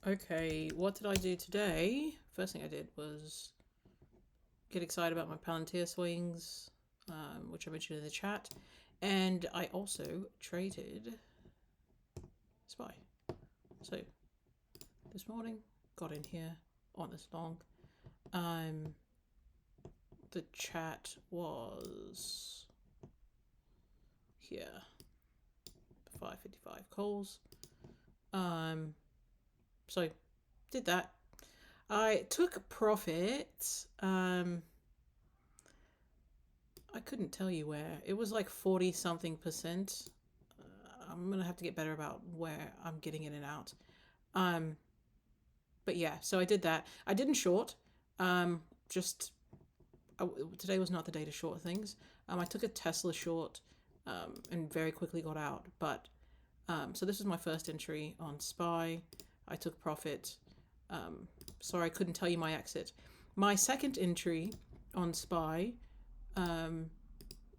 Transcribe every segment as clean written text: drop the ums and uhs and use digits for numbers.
Okay, what did I do today? First thing I did was get excited about my Palantir swings, which I mentioned in the chat, and I also traded SPY. So this morning, got in here on this long. The chat was here, 5:55 calls. So did that. I took profit. I couldn't tell you where. It was like 40 something percent. I'm gonna have to get better about where I'm getting in and out. Um, but yeah, so I did that. I didn't short. Just today was not the day to short things. I took a Tesla short, and very quickly got out. But so this was my first entry on SPY. I took profit. Sorry, I couldn't tell you my exit. My second entry on SPY,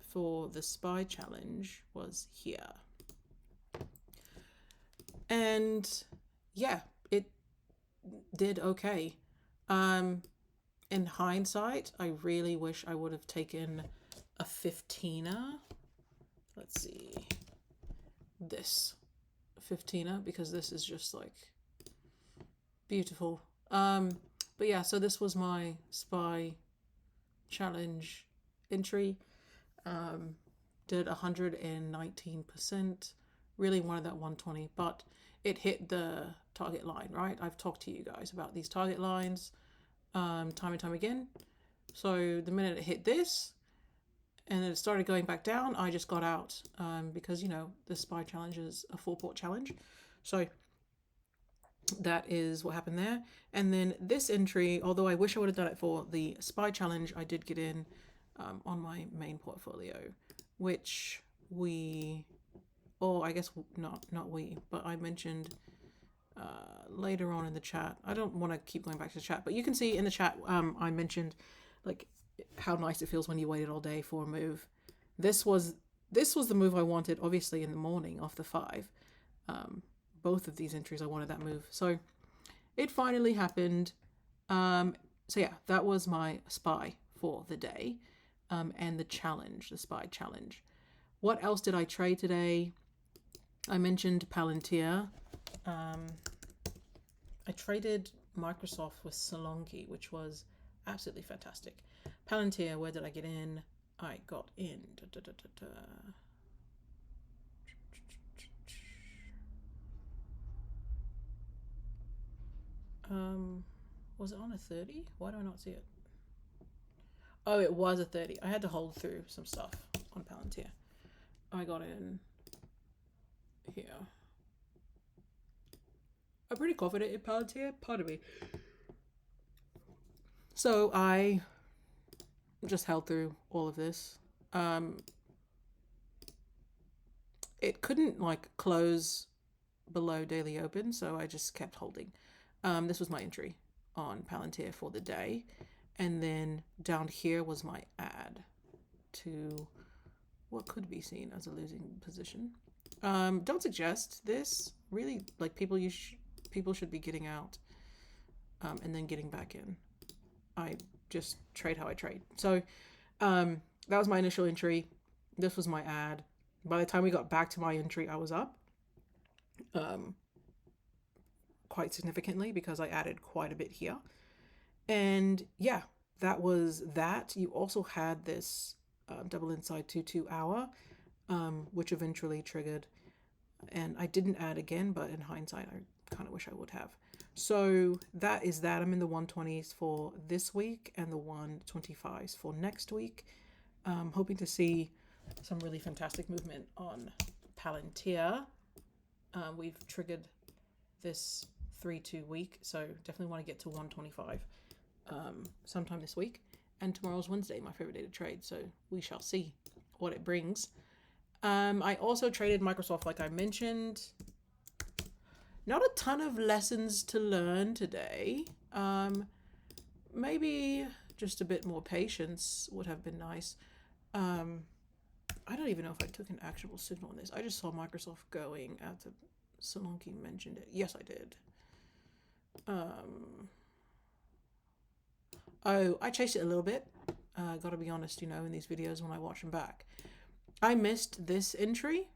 for the SPY challenge was here. And yeah, it did okay. In hindsight, I really wish I would have taken a 15er. Let's see. This 15er, because this is just like beautiful. But yeah, so this was my SPY challenge entry. Did 119%. Really wanted that 120, but it hit the target line, right? I've talked to you guys about these target lines time and time again. So the minute it hit this and it started going back down, I just got out, because, the SPY challenge is a 4-port challenge. So that is what happened there. And then this entry, although I wish I would have done it for the SPY challenge, I did get in on my main portfolio, which I guess not we, but I mentioned later on in the chat. I don't want to keep going back to the chat, but you can see in the chat, I mentioned like how nice it feels when you waited all day for a move. This was the move I wanted, obviously in the morning off the 5. Both of these entries I wanted that move, so it finally happened. So yeah, that was my SPY for the day, and the challenge, the SPY challenge. What else did I trade today? I mentioned Palantir. I traded Microsoft with Salonki, which was absolutely fantastic. Palantir, where did I get in? I got in. Was it on a 30? Why do I not see it? Oh, it was a 30. I had to hold through some stuff on Palantir. I got in here. I'm pretty confident in Palantir. Pardon me. So I just held through all of this. It couldn't like close below daily open, so I just kept holding. This was my entry on Palantir for the day. And then down here was my add to what could be seen as a losing position. Don't suggest this. Really, like people should be getting out, and then getting back in. I just trade how I trade. So that was my initial entry. This was my add. By the time we got back to my entry, I was up quite significantly because I added quite a bit here. And yeah, that was that. You also had this double inside 2 hour, which eventually triggered. And I didn't add again, but in hindsight, I kind of wish I would have. So that is that. I'm in the 120s for this week and the 125s for next week. Hoping to see some really fantastic movement on Palantir. We've triggered this 3-2 week, so definitely want to get to 125 sometime this week. And tomorrow's Wednesday, my favorite day to trade, so we shall see what it brings. I also traded Microsoft, like I mentioned. Not a ton of lessons to learn today. Maybe just a bit more patience would have been nice. I don't even know if I took an actionable signal on this. I just saw Microsoft going after Salonki mentioned it. Yes, I did. Um, oh, I chased it a little bit. Gotta be honest, in these videos when I watch them back. I missed this entry.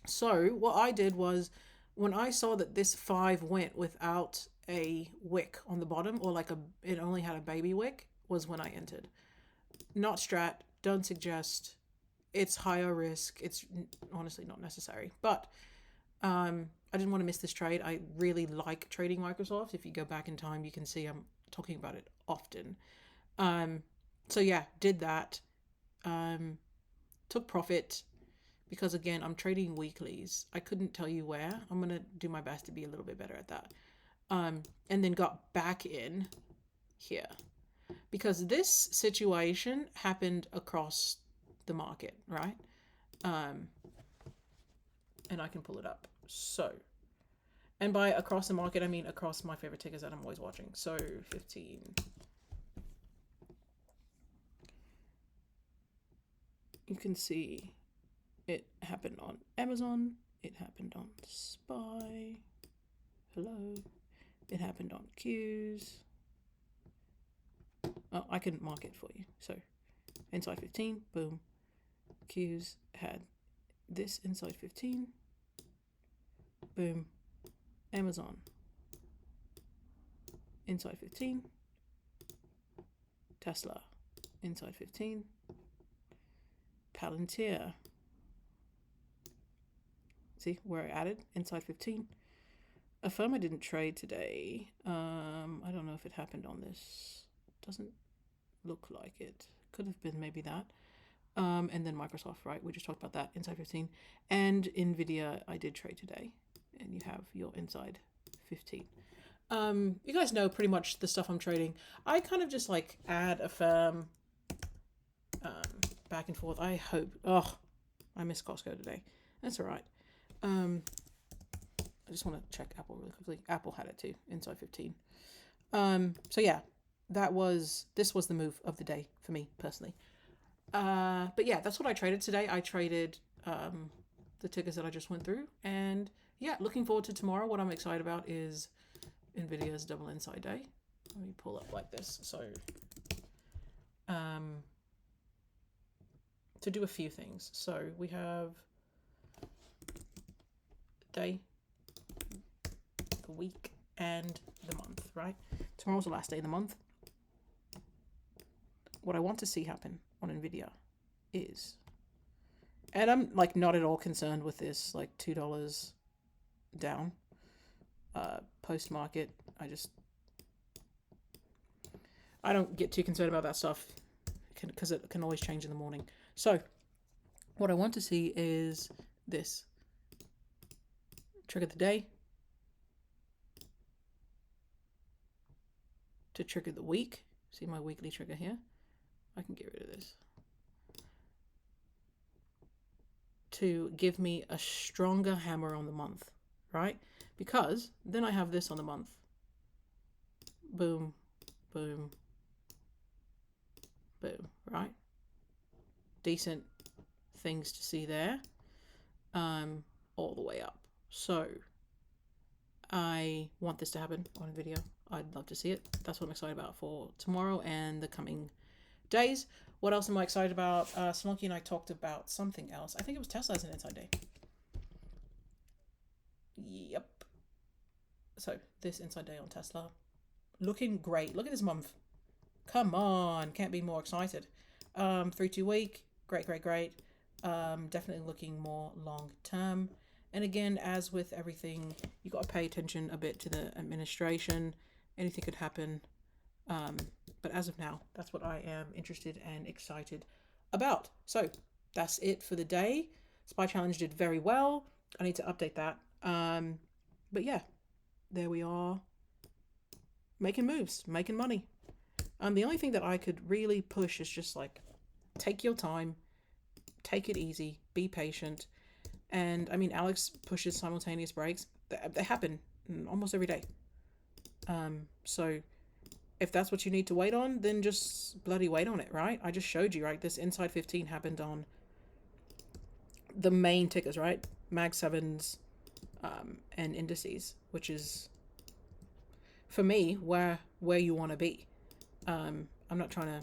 So what I did was when I saw that this 5 went without a wick on the bottom, or like it only had a baby wick, was when I entered. Not strat, don't suggest. It's higher risk. It's honestly not necessary. But I didn't want to miss this trade. I really like trading Microsoft. If you go back in time, you can see I'm talking about it often. So yeah, did that. Took profit because again, I'm trading weeklies. I couldn't tell you where. I'm gonna do my best to be a little bit better at that. And then got back in here because this situation happened across the market, right? And I can pull it up. So, and by across the market, I mean across my favorite tickers that I'm always watching. So 15. You can see it happened on Amazon. It happened on SPY. Hello. It happened on Q's. Oh, I can mark it for you. So inside 15, boom. Q's had this inside 15. Boom. Amazon. Inside 15. Tesla. Inside 15. Palantir. See where I added? Inside 15. A firm I didn't trade today. I don't know if it happened on this. Doesn't look like it. Could have been maybe that. And then Microsoft, right? We just talked about that. Inside 15. And Nvidia I did trade today. And you have your inside 15. You guys know pretty much the stuff I'm trading. I kind of just like add a firm back and forth. I hope. Oh, I missed Costco today. That's all right. I just want to check Apple really quickly. Apple had it too, inside 15. So yeah, this was the move of the day for me personally. But yeah, that's what I traded today. I traded the tickers that I just went through, and yeah, looking forward to tomorrow. What I'm excited about is Nvidia's double inside day. Let me pull up like this. So to do a few things. So we have day, the week, and the month, right? Tomorrow's the last day of the month. What I want to see happen on Nvidia is, and I'm like not at all concerned with this, like $2 down post market. I don't get too concerned about that stuff because it can always change in the morning. So what I want to see is this trigger the day to trigger the week. See my weekly trigger here. I can get rid of this. To give me a stronger hammer on the month, right? Because then I have this on the month. Boom, boom, boom, right? Decent things to see there. All the way up. So I want this to happen on a video. I'd love to see it. That's what I'm excited about for tomorrow and the coming days. What else am I excited about? Smokey and I talked about something else. I think it was Tesla as an inside day. Yep. So this inside day on Tesla. Looking great. Look at this month. Come on. Can't be more excited. 3-2 week. Great, great, great. Definitely looking more long term. And again, as with everything, you got to pay attention a bit to the administration. Anything could happen. But as of now, that's what I am interested and excited about. So that's it for the day. Spy Challenge did very well. I need to update that. But yeah, there we are. Making moves, making money. The only thing that I could really push is just like, take your time, take it easy, be patient. And I mean, Alex pushes simultaneous breaks. They happen almost every day. So if that's what you need to wait on, then just bloody wait on it, right? I just showed you, right? This inside 15 happened on the main tickers, right? Mag 7s and indices, which is for me where you want to be. I'm not trying to.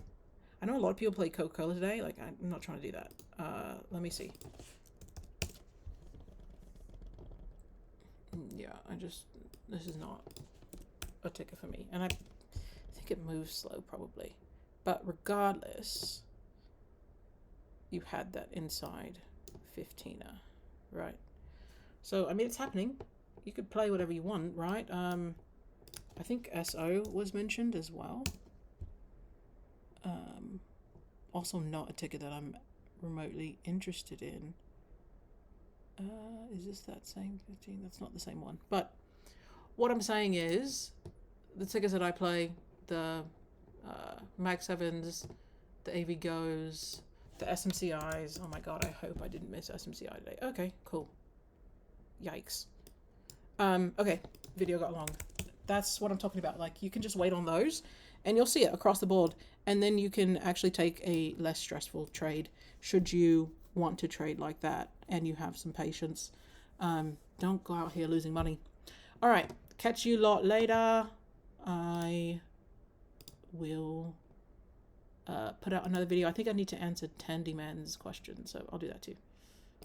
I know a lot of people play Coca-Cola today. Like, I'm not trying to do that. Let me see. Yeah, this is not a ticker for me, and I think it moves slow probably. But regardless, you had that inside 15er, right? So I mean, it's happening. You could play whatever you want, right? I think SO was mentioned as well. Also not a ticket that I'm remotely interested in. Is this that same 15? That's not the same one. But what I'm saying is, the tickets that I play, the Mag 7s, the AV Goes, the SMCIs. Oh my god, I hope I didn't miss SMCI today. Okay, cool. Yikes. Okay, video got long. That's what I'm talking about. Like, you can just wait on those and you'll see it across the board. And then you can actually take a less stressful trade should you want to trade like that and you have some patience. Don't go out here losing money. All right, catch you lot later. I will put out another video. I think I need to answer Tandy Man's question, so I'll do that too.